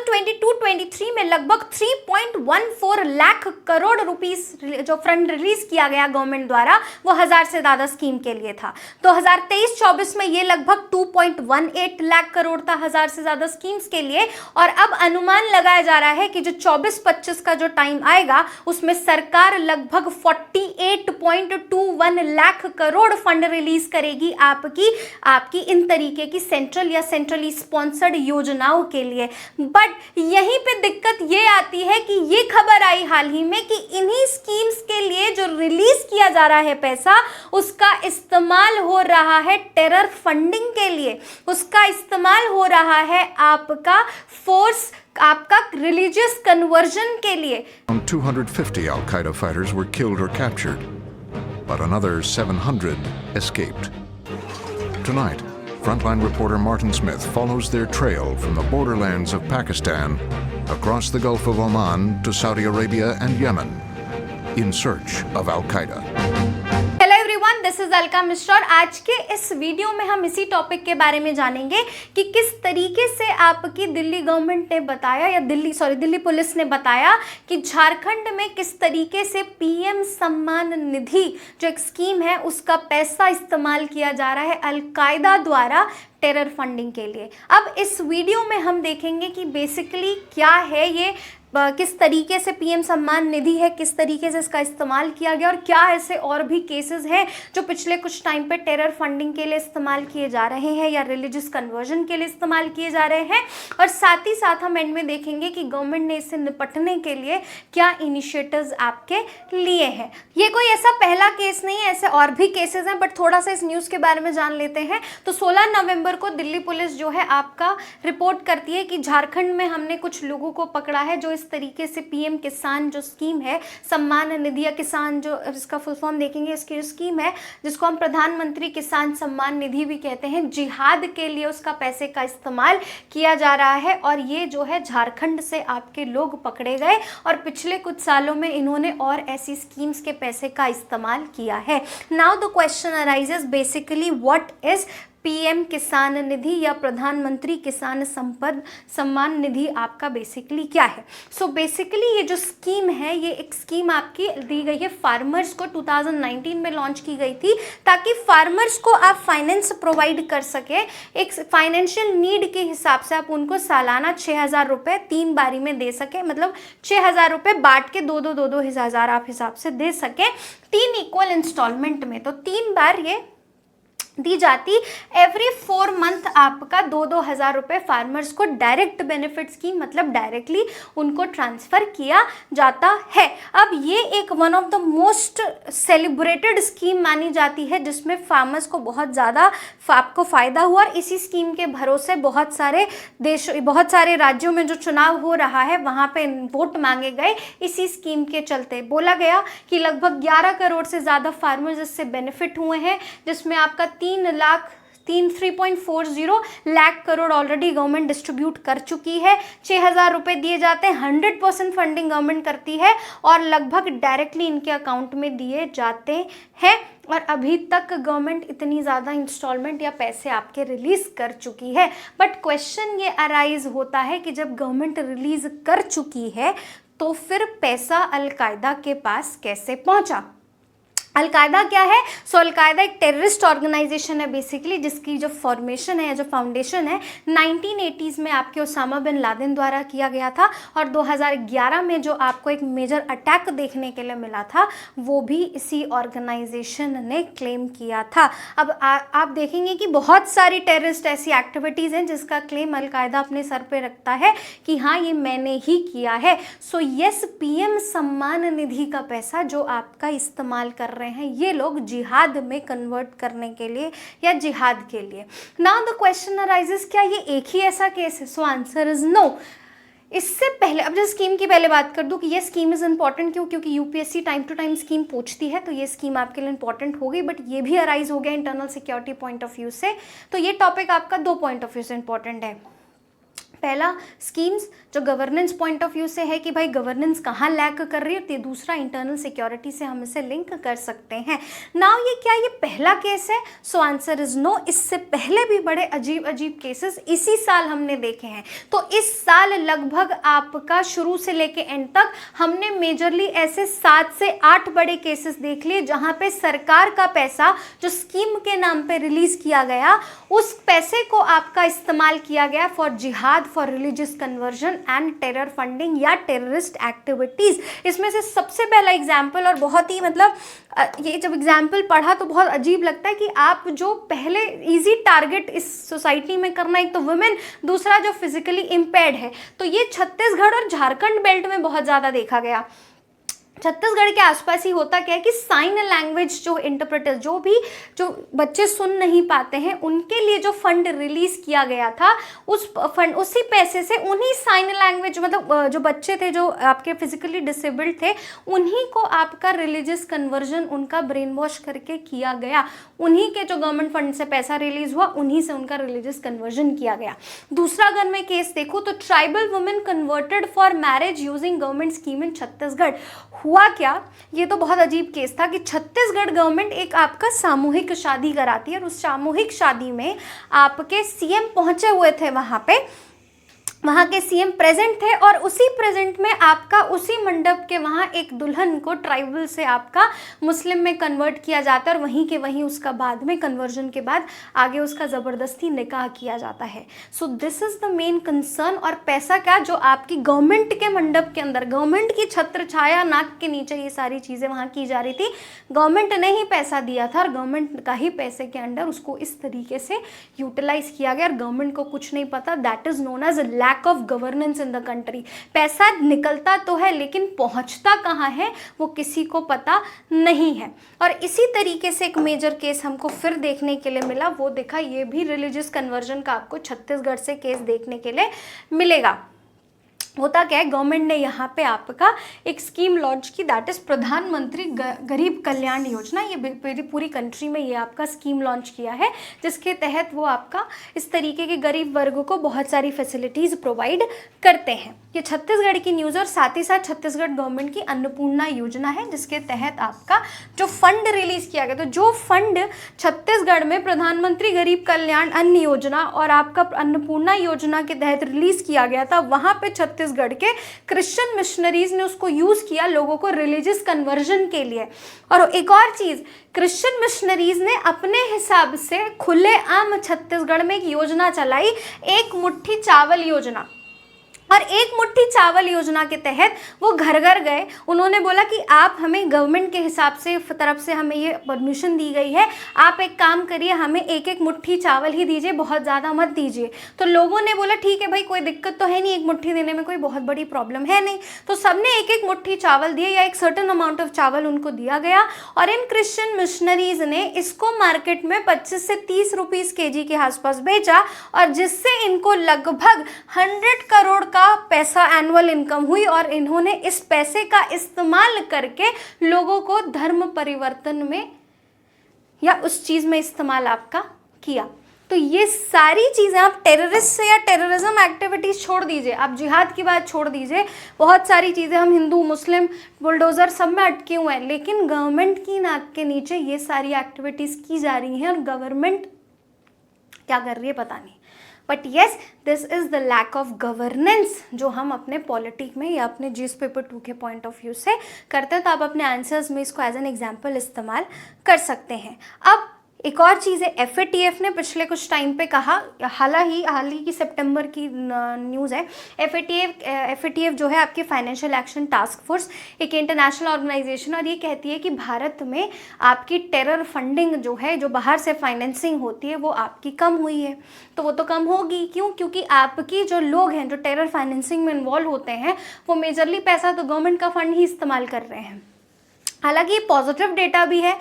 2022-23 में लगभग 3.14 लाख करोड़ रुपीस जो फंड रिलीज किया गया गवर्नमेंट द्वारा, वो 1000 से ज्यादा स्कीम के लिए था। 2023-24 में ये लगभग 2.18 लाख करोड़ था 1000 से ज्यादा स्कीम्स के लिए। और अब अनुमान लगाया जा रहा है कि जो 24-25 का जो टाइम आएगा उसमें सरकार लगभग 48.21 लाख करोड़ फंड रिलीज करेगी आपकी इन तरीके की सेंट्रल या सेंट्रली स्पॉन्सर्ड योजनाओं के लिए। बट यहीं पे दिक्कत ये आती है कि ये खबर आई हाल ही में कि इन्हीं स्कीम्स के लिए जो रिलीज किया जा रहा है पैसा, उसका इस्तेमाल हो रहा है टेरर फंडिंग के लिए, उसका इस्तेमाल हो रहा है आपका रिलीजियस कन्वर्जन के लिए। 250 Al-Qaeda fighters were killed or captured, but another 700 escaped. Tonight, Frontline reporter Martin Smith follows their trail from the borderlands of Pakistan across the Gulf of Oman to Saudi Arabia and Yemen in search of Al-Qaeda. Hello everyone, this is Alka Mishra और आज के इस video में हम इसी topic के बारे में जानेंगे कि किस तरीके से आपकी दिल्ली गवर्नमेंट ने बताया या दिल्ली पुलिस ने बताया कि झारखंड में किस तरीके से पीएम सम्मान निधि जो एक स्कीम है उसका पैसा इस्तेमाल किया जा रहा है अलकायदा द्वारा टेरर फंडिंग के लिए। अब इस वीडियो में हम देखेंगे कि बेसिकली क्या है ये, किस तरीके से पीएम सम्मान निधि है, किस तरीके से इसका इस्तेमाल किया गया और क्या ऐसे और भी केसेस हैं जो पिछले कुछ टाइम पे टेरर फंडिंग के लिए इस्तेमाल किए जा रहे हैं या रिलीजियस कन्वर्जन के लिए इस्तेमाल किए जा रहे हैं। और साथ ही साथ हम एंड में देखेंगे कि गवर्नमेंट ने इससे निपटने के लिए क्या इनिशिएटिव्स आपके लिए हैं। ये कोई ऐसा पहला केस नहीं है, ऐसे और भी केसेस हैं, बट थोड़ा सा इस न्यूज़ के बारे में जान लेते हैं। तो 16 नवंबर को दिल्ली पुलिस जो है आपका रिपोर्ट करती है कि झारखंड में हमने कुछ लोगों को पकड़ा है जो इस तरीके से पीएम किसान जो स्कीम है, सम्मान निधि या किसान जो इसका फुल फॉर्म देखेंगे, इसकी जो स्कीम है जिसको हम प्रधानमंत्री किसान सम्मान निधि भी कहते हैं, जिहाद के लिए उसका पैसे का इस्तेमाल किया जा रहा है। और ये जो है झारखंड से आपके लोग पकड़े गए और पिछले कुछ सालों में इन्होंने और ऐसी स्कीम्स के पैसे का इस्तेमाल किया है। Now the question arises basically what is PM किसान निधि या प्रधानमंत्री किसान सम्मान निधि आपका बेसिकली क्या है। सो बेसिकली ये जो स्कीम है, ये एक स्कीम आपकी दी गई है फार्मर्स को, 2019 में लॉन्च की गई थी ताकि फार्मर्स को आप फाइनेंस प्रोवाइड कर सके। एक फाइनेंशियल नीड के हिसाब से आप उनको सालाना 6000 रुपये 3 बारी में दे सके, मतलब 6000 रुपये बांट के 2-2 हज़ार आप हिसाब से दे सके 3 इक्वल इंस्टॉलमेंट में। तो 3 बार ये दी जाती, एवरी 4 मंथ आपका 2-2 हज़ार रुपये फार्मर्स को डायरेक्ट बेनिफिट स्कीम, मतलब डायरेक्टली उनको ट्रांसफ़र किया जाता है। अब ये एक one of the most celebrated scheme मानी जाती है जिसमें फार्मर्स को बहुत ज़्यादा आपको फ़ायदा हुआ। और इसी स्कीम के भरोसे बहुत सारे राज्यों में जो चुनाव हो रहा है वहाँ पे वोट मांगे गए। इसी स्कीम के चलते बोला गया कि लगभग 11 करोड़ से ज़्यादा फार्मर्स इससे बेनिफिट हुए हैं, जिसमें आपका 3.40 lakh crore already government distribute कर चुकी है। 6000 रुपये दिए जाते हैं, 100% फंडिंग गवर्नमेंट करती है और लगभग डायरेक्टली इनके अकाउंट में दिए जाते हैं। और अभी तक गवर्नमेंट इतनी ज़्यादा इंस्टॉलमेंट या पैसे आपके रिलीज़ कर चुकी है। बट क्वेश्चन ये अराइज होता है कि जब गवर्नमेंट रिलीज़ कर चुकी है तो फिर पैसा अलकायदा के पास कैसे पहुंचा। अलकायदा क्या है? अलकायदा एक टेररिस्ट ऑर्गेनाइजेशन है बेसिकली, जिसकी जो फॉर्मेशन है, जो फाउंडेशन है 1980s में आपके ओसामा बिन लादेन द्वारा किया गया था। और 2011 में जो आपको एक मेजर अटैक देखने के लिए मिला था वो भी इसी ऑर्गेनाइजेशन ने क्लेम किया था। अब आप देखेंगे कि बहुत सारी टेररिस्ट ऐसी एक्टिविटीज़ हैं जिसका क्लेम अलकायदा अपने सर पे रखता है कि हाँ ये मैंने ही किया है। So yes, PM Samman Nidhi का पैसा जो आपका इस्तेमाल कर रहे हैं ये लोग जिहाद में कन्वर्ट करने के लिए या जिहाद के लिए। नाउ द क्वेश्चन अराइजेस, क्या ये एक ही ऐसा केस है? So answer is no. इससे पहले अब जो स्कीम की पहले बात कर दूं कि ये स्कीम इज़ इंपॉर्टेंट क्यों, क्योंकि UPSC time to time scheme पूछती है, तो ये स्कीम आपके लिए इंपॉर्टेंट हो गई। बट ये भी अराइज हो गया internal security point of view से। तो ये टॉपिक आपका 2 पॉइंट ऑफ व्यू से इंपॉर्टेंट है। पहला स्कीम्स जो गवर्नेंस पॉइंट ऑफ व्यू से है कि भाई गवर्नेंस कहाँ लैक कर रही है, तो दूसरा इंटरनल सिक्योरिटी से हम इसे लिंक कर सकते हैं। नाउ ये क्या ये पहला केस है? So answer is no. इससे पहले भी बड़े अजीब अजीब केसेस इसी साल हमने देखे हैं। तो इस साल लगभग आपका शुरू से लेके एंड तक हमने मेजरली ऐसे 7 से 8 बड़े केसेस देख लिए जहां पे सरकार का पैसा जो स्कीम के नाम पे रिलीज किया गया, उस पैसे को आपका इस्तेमाल किया गया फॉर जिहाद, for religious conversion and terror funding या टेररिस्ट एक्टिविटीज। इसमें से सबसे पहला एग्जाम्पल, और बहुत ही मतलब ये जब एग्जाम्पल पढ़ा तो बहुत अजीब लगता है कि आप जो पहले इजी टारगेट इस सोसाइटी में करना, एक तो वुमेन, दूसरा जो फिजिकली इम्पेयर्ड है, तो ये छत्तीसगढ़ और झारखंड बेल्ट में बहुत ज़्यादा देखा गया। छत्तीसगढ़ के आसपास ही होता क्या है कि साइन लैंग्वेज जो इंटरप्रेटर, जो बच्चे सुन नहीं पाते हैं, उनके लिए जो फंड रिलीज किया गया था, उसी पैसे से उन्हीं साइन लैंग्वेज मतलब जो बच्चे थे जो आपके फिजिकली डिसेबल्ड थे, उन्हीं को आपका रिलीजियस कन्वर्जन उनका ब्रेन वॉश करके किया गया। उन्हीं के जो गवर्नमेंट फंड से पैसा रिलीज हुआ, उन्हीं से उनका रिलीजियस कन्वर्जन किया गया। दूसरा अगर मैं केस देखूँ तो tribal women converted for marriage using government scheme in Chhattisgarh. हुआ क्या, ये तो बहुत अजीब केस था कि छत्तीसगढ़ गवर्नमेंट एक आपका सामूहिक शादी कराती है और उस सामूहिक शादी में आपके सीएम पहुंचे हुए थे, वहाँ के सीएम प्रेजेंट थे, और उसी प्रेजेंट में आपका उसी मंडप के वहाँ एक दुल्हन को ट्राइबल से आपका मुस्लिम में कन्वर्ट किया जाता है, और वहीं के वहीं उसका बाद में कन्वर्जन के बाद आगे उसका ज़बरदस्ती निकाह किया जाता है। So this is the main concern. और पैसा क्या, जो आपकी गवर्नमेंट के मंडप के अंदर, गवर्नमेंट की छत्र छाया नाक के नीचे ये सारी चीज़ें वहाँ की जा रही थी। गवर्नमेंट ने ही पैसा दिया था और गवर्नमेंट का ही पैसे के अंडर उसको इस तरीके से यूटिलाइज किया गया और गवर्नमेंट को कुछ नहीं पता। That is known as lack of governance in the country. पैसा निकलता तो है लेकिन पहुंचता कहाँ है वो किसी को पता नहीं है। और इसी तरीके से एक मेजर केस हमको फिर देखने के लिए मिला, वो देखा, ये भी रिलीजियस कन्वर्जन का आपको छत्तीसगढ़ से केस देखने के लिए मिलेगा। होता क्या है, गवर्नमेंट ने यहाँ पे आपका एक स्कीम लॉन्च की, दैट इज़ प्रधानमंत्री गरीब कल्याण योजना। ये पूरी कंट्री में ये आपका स्कीम लॉन्च किया है, जिसके तहत वो आपका इस तरीके के गरीब वर्ग को बहुत सारी फैसिलिटीज़ प्रोवाइड करते हैं। ये छत्तीसगढ़ की न्यूज़ और साथ ही साथ छत्तीसगढ़ गवर्नमेंट की अन्नपूर्णा योजना है, जिसके तहत आपका जो फंड रिलीज किया गया, तो जो फंड छत्तीसगढ़ में प्रधानमंत्री गरीब कल्याण अन्न योजना और आपका अन्नपूर्णा योजना के तहत रिलीज किया गया था, वहाँ पे छत्तीसगढ़ के क्रिश्चियन मिशनरीज ने उसको यूज़ किया लोगों को रिलीजियस कन्वर्जन के लिए। और एक और चीज़, क्रिश्चियन मिशनरीज ने अपने हिसाब से खुलेआम छत्तीसगढ़ में एक योजना चलाई, एक मुट्ठी चावल योजना। और एक मुट्ठी चावल योजना के तहत वो घर घर गए, उन्होंने बोला कि आप हमें गवर्नमेंट के हिसाब से तरफ से हमें ये परमिशन दी गई है, आप एक काम करिए, हमें एक एक मुट्ठी चावल ही दीजिए, बहुत ज़्यादा मत दीजिए। तो लोगों ने बोला ठीक है भाई, कोई दिक्कत तो है नहीं, एक मुट्ठी देने में कोई बहुत बड़ी प्रॉब्लम है नहीं। तो सबने एक एक मुट्ठी चावल दिए या एक सर्टन अमाउंट ऑफ चावल उनको दिया गया, और इन क्रिश्चियन मिशनरीज ने इसको मार्केट में 25 से 30 रुपीज़ केजी के आसपास बेचा, और जिससे इनको लगभग 100 करोड़ का पैसा एनुअल इनकम हुई। और इन्होंने इस पैसे का इस्तेमाल करके लोगों को धर्म परिवर्तन में या उस चीज में इस्तेमाल आपका किया। तो ये सारी चीज़ें आप टेररिस्ट से या टेररिज्म एक्टिविटीज़ छोड़ दीजिए, आप जिहाद की बात छोड़ दीजिए, बहुत सारी चीज़ें हम हिंदू मुस्लिम बुलडोज़र सब में अटके हुए हैं, लेकिन गवर्नमेंट की नाक के नीचे ये सारी एक्टिविटीज़ की जा रही हैं और गवर्नमेंट क्या कर रही है पता नहीं। But yes, this is the lack of governance जो हम अपने पॉलिटिक में या अपने जीएस पेपर 2 के पॉइंट ऑफ व्यू से करते हैं। तो आप अपने आंसर्स में इसको एज एन एग्जाम्पल इस्तेमाल कर सकते हैं। अब एक और चीज़ है, FATF ने पिछले कुछ टाइम पे कहा, हाल ही की सितंबर की न्यूज़ है, FATF जो है आपकी फाइनेंशियल एक्शन टास्क फोर्स, एक इंटरनेशनल ऑर्गेनाइजेशन, और ये कहती है कि भारत में आपकी टेरर फंडिंग जो है, जो बाहर से फाइनेंसिंग होती है, वो आपकी कम हुई है। तो वो तो कम होगी, क्यों? क्योंकि आपकी जो लोग हैं जो टेरर फाइनेंसिंग में इन्वॉल्व होते हैं, वो मेजरली पैसा तो गवर्नमेंट का फंड ही इस्तेमाल कर रहे हैं। हालांकि पॉजिटिव डेटा भी है,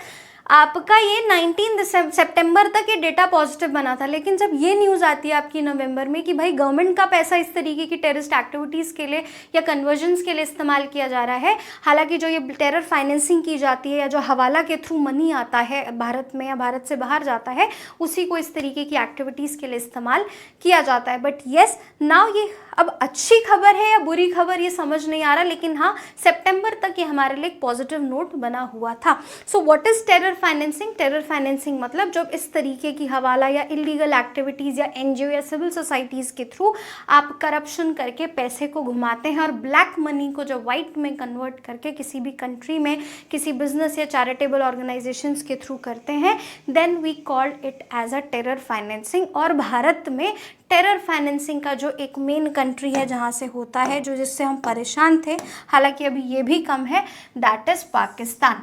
आपका ये 19 सितंबर तक ये डेटा पॉजिटिव बना था, लेकिन जब ये न्यूज़ आती है आपकी नवंबर में कि भाई गवर्नमेंट का पैसा इस तरीके की टेररिस्ट एक्टिविटीज़ के लिए या कन्वर्जन्स के लिए इस्तेमाल किया जा रहा है, हालांकि जो ये टेरर फाइनेंसिंग की जाती है या जो हवाला के थ्रू मनी आता है भारत में या भारत से बाहर जाता है, उसी को इस तरीके की एक्टिविटीज़ के लिए इस्तेमाल किया जाता है। बट येस, नाउ ये अब अच्छी खबर है या बुरी खबर ये समझ नहीं आ रहा, लेकिन हाँ, सितंबर तक ये हमारे लिए एक पॉजिटिव नोट बना हुआ था। So what is terror financing? Terror financing मतलब जब इस तरीके की हवाला या इलीगल एक्टिविटीज़ या एनजीओ या सिविल सोसाइटीज़ के थ्रू आप करप्शन करके पैसे को घुमाते हैं और ब्लैक मनी को जब वाइट में कन्वर्ट करके किसी भी कंट्री में किसी बिजनेस या चैरिटेबल ऑर्गेनाइजेशंस के थ्रू करते हैं, then we called it as a terror financing. और भारत में टेरर फाइनेंसिंग का जो एक मेन कंट्री है जहाँ से होता है, जो जिससे हम परेशान थे, हालांकि अभी ये भी कम है, दैट इज़ पाकिस्तान।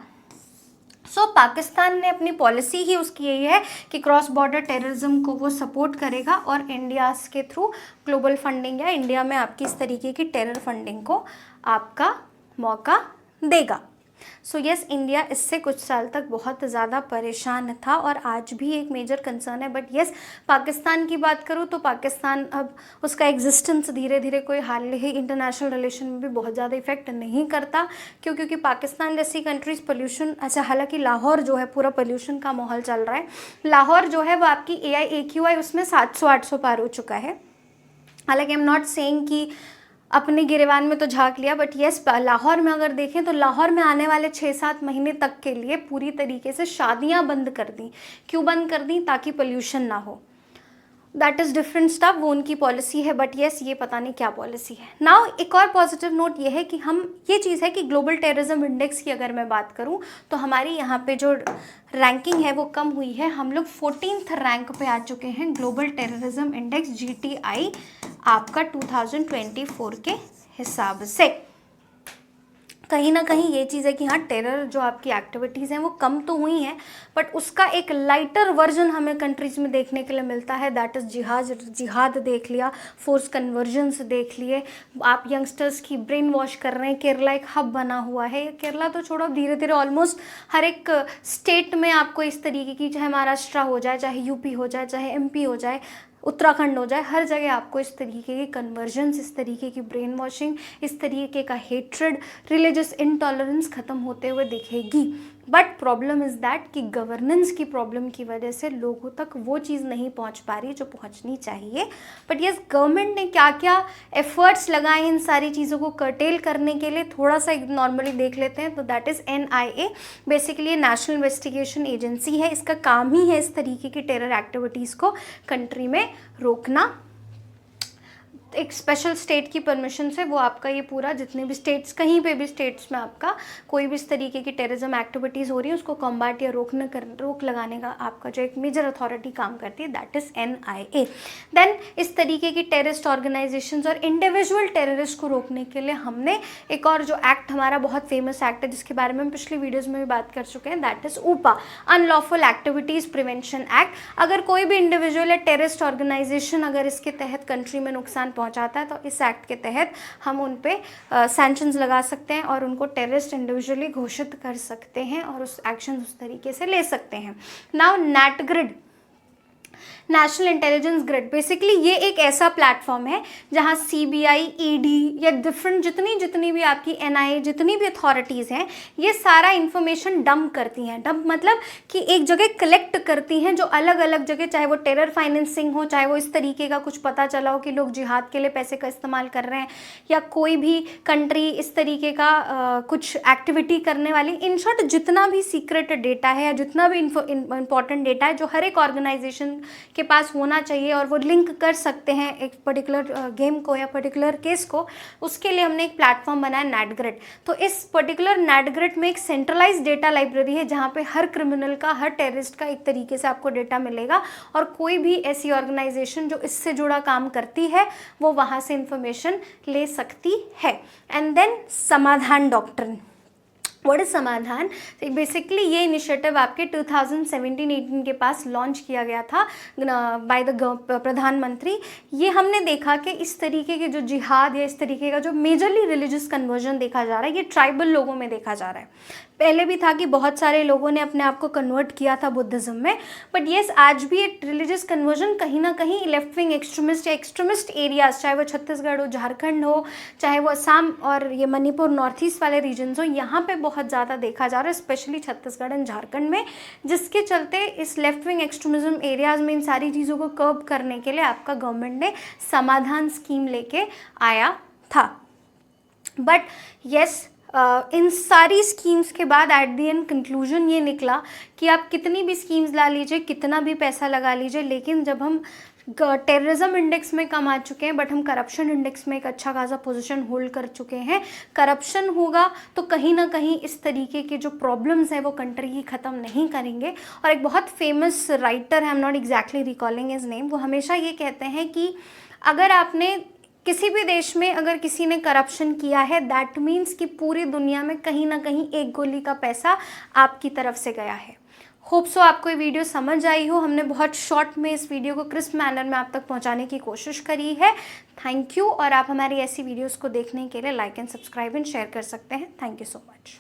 सो पाकिस्तान ने अपनी पॉलिसी ही उसकी यही है कि क्रॉस बॉर्डर टेररिज्म को वो सपोर्ट करेगा और इंडिया के थ्रू ग्लोबल फंडिंग या इंडिया में आपकी इस तरीके की टेरर फंडिंग को आपका मौका देगा। सो यस, इंडिया इससे कुछ साल तक बहुत ज़्यादा परेशान था और आज भी एक मेजर कंसर्न है। बट यस, पाकिस्तान की बात करूँ तो पाकिस्तान अब उसका एग्जिस्टेंस धीरे धीरे कोई हाल ही इंटरनेशनल रिलेशन में भी बहुत ज़्यादा इफेक्ट नहीं करता, क्योंकि पाकिस्तान जैसी कंट्रीज पोल्यूशन, अच्छा हालांकि लाहौर जो है पूरा पोल्यूशन का माहौल चल रहा है, लाहौर जो है वो आपकी AQI उसमें 700-800 पार हो चुका है। हालांकि आई एम नॉट सेइंग कि अपने गिरेबान में तो झांक लिया, बट येस, लाहौर में अगर देखें तो लाहौर में आने वाले 6-7 महीने तक के लिए पूरी तरीके से शादियां बंद कर दी। क्यों बंद कर दी? ताकि पोल्यूशन ना हो। दैट इज़ डिफरेंट स्टफ, वो उनकी पॉलिसी है। बट येस, ये पता नहीं क्या पॉलिसी है। नाउ एक और पॉजिटिव नोट ये है कि हम, ये चीज़ है कि ग्लोबल टेररिज्म इंडेक्स की अगर मैं बात करूं तो हमारी यहाँ पे जो रैंकिंग है वो कम हुई है। हम लोग 14th रैंक पे आ चुके हैं ग्लोबल टेररिज्म इंडेक्स GTI आपका 2024 के हिसाब से। कहीं ना कहीं ये चीज़ है कि हाँ, टेरर जो आपकी एक्टिविटीज़ हैं वो कम तो हुई हैं, बट उसका एक लाइटर वर्जन हमें कंट्रीज़ में देखने के लिए मिलता है, दैट इज़ जिहाद देख लिया, फोर्स कन्वर्जन्स देख लिए, आप यंगस्टर्स की ब्रेन वॉश कर रहे हैं। केरला एक हब बना हुआ है, केरला तो छोड़ो, धीरे धीरे ऑलमोस्ट हर एक स्टेट में आपको इस तरीके की, चाहे महाराष्ट्र हो जाए, चाहे UP हो जाए, चाहे MP हो जाए, उत्तराखंड हो जाए, हर जगह आपको इस तरीके की कन्वर्जन्स, इस तरीके की ब्रेन वॉशिंग, इस तरीके का हेट्रेड, रिलीजियस इंटॉलरेंस ख़त्म होते हुए दिखेगी। बट प्रॉब्लम इज़ दैट कि गवर्नेंस की प्रॉब्लम की वजह से लोगों तक वो चीज़ नहीं पहुंच पा रही जो पहुंचनी चाहिए। बट यस, गवर्नमेंट ने क्या क्या एफर्ट्स लगाए इन सारी चीज़ों को कर्टेल करने के लिए, थोड़ा सा नॉर्मली देख लेते हैं। तो that is NIA, basically national investigation agency है। इसका काम ही है इस तरीके की टेरर एक्टिविटीज़ को कंट्री में रोकना। एक स्पेशल स्टेट की परमिशन से वो आपका ये पूरा, जितने भी स्टेट्स, कहीं पे भी स्टेट्स में आपका कोई भी इस तरीके की टेररिज्म एक्टिविटीज़ हो रही है उसको कॉम्बैट या रोक लगाने का आपका जो एक मेजर अथॉरिटी काम करती है, दैट इज़ NIA। देन इस तरीके की टेररिस्ट ऑर्गेनाइजेशंस और इंडिविजुअल टेररिस्ट को रोकने के लिए हमने एक और जो एक्ट, हमारा बहुत फेमस एक्ट है जिसके बारे में हम पिछली वीडियोज़ में भी बात कर चुके हैं, that is UPA, unlawful activities prevention act. अगर कोई भी इंडिविजुअल या टेररिस्ट ऑर्गेनाइजेशन अगर इसके तहत कंट्री में नुकसान पहुंचाता है तो इस एक्ट के तहत हम उन पे सैंक्शंस लगा सकते हैं और उनको टेररिस्ट इंडिविजुअली घोषित कर सकते हैं और उस एक्शन उस तरीके से ले सकते हैं। Now NATGRID, national intelligence grid, basically ये एक ऐसा प्लेटफॉर्म है जहां CBI, ED या डिफरेंट जितनी भी आपकी NIA, जितनी भी अथॉरिटीज़ हैं, ये सारा इन्फॉर्मेशन डंप करती हैं। डंप मतलब कि एक जगह कलेक्ट करती हैं, जो अलग अलग जगह, चाहे वो टेरर फाइनेंसिंग हो, चाहे वो इस तरीके का कुछ पता चला हो कि लोग जिहाद के लिए पैसे का इस्तेमाल कर रहे हैं, या कोई भी कंट्री इस तरीके का कुछ एक्टिविटी करने वाली। इन शॉर्ट, जितना भी सीक्रेट डेटा है या जितना भी इंपॉर्टेंट डेटा है जो हर एक ऑर्गेनाइजेशन के पास होना चाहिए और वो लिंक कर सकते हैं एक पर्टिकुलर गेम को या पर्टिकुलर केस को, उसके लिए हमने एक प्लेटफॉर्म बनाया NATGRID। तो इस पर्टिकुलर NATGRID में एक सेंट्रलाइज डेटा लाइब्रेरी है जहाँ पे हर क्रिमिनल का, हर टेररिस्ट का एक तरीके से आपको डेटा मिलेगा और कोई भी ऐसी ऑर्गेनाइजेशन जो इससे जुड़ा काम करती है वो वहाँ से इंफॉर्मेशन ले सकती है। एंड देन समाधान डॉक्ट्रिन, व्हाट इज समाधान? बेसिकली ये इनिशिएटिव आपके 2017-18 के पास लॉन्च किया गया था बाय द प्रधानमंत्री। ये हमने देखा कि इस तरीके के जो जिहाद या इस तरीके का जो मेजरली रिलीजियस कन्वर्जन देखा जा रहा है, ये ट्राइबल लोगों में देखा जा रहा है। पहले भी था कि बहुत सारे लोगों ने अपने आप को कन्वर्ट किया था बुद्धिज़्म में, बट येस आज भी ये रिलीजियस कन्वर्जन कहीं ना कहीं लेफ्ट विंग एक्सट्रीमिस्ट या एक्सट्रीमिस्ट एरियाज, चाहे वो छत्तीसगढ़ हो, झारखंड हो, चाहे वो असम और ये मणिपुर नॉर्थ ईस्ट वाले रीजन्स हो, यहाँ पे बहुत ज़्यादा देखा जा रहा है, स्पेशली छत्तीसगढ़ एंड झारखंड में, जिसके चलते इस लेफ्ट विंग एक्सट्रीमिज्म एरियाज में इन सारी चीज़ों को कर्ब करने के लिए आपका गवर्नमेंट ने समाधान स्कीम लेके आया था। बट येस इन सारी स्कीम्स के बाद एट द एंड कंक्लूजन ये निकला कि आप कितनी भी स्कीम्स ला लीजिए, कितना भी पैसा लगा लीजिए, लेकिन जब हम टेररिज्म इंडेक्स में कम आ चुके हैं बट हम करप्शन इंडेक्स में एक अच्छा खासा पोजीशन होल्ड कर चुके हैं, करप्शन होगा तो कहीं ना कहीं इस तरीके के जो प्रॉब्लम्स हैं वो कंट्री की ख़त्म नहीं करेंगे। और एक बहुत फेमस राइटर है, I am not exactly recalling his name, वो हमेशा ये कहते हैं कि अगर आपने किसी भी देश में अगर किसी ने करप्शन किया है, दैट मीन्स कि पूरी दुनिया में कहीं ना कहीं एक गोली का पैसा आपकी तरफ से गया है। होप सो आपको ये वीडियो समझ आई हो। हमने बहुत शॉर्ट में इस वीडियो को क्रिस्प मैनर में आप तक पहुंचाने की कोशिश करी है। Thank you. और आप हमारी ऐसी वीडियोस को देखने के लिए like and subscribe and share कर सकते हैं। Thank you so much.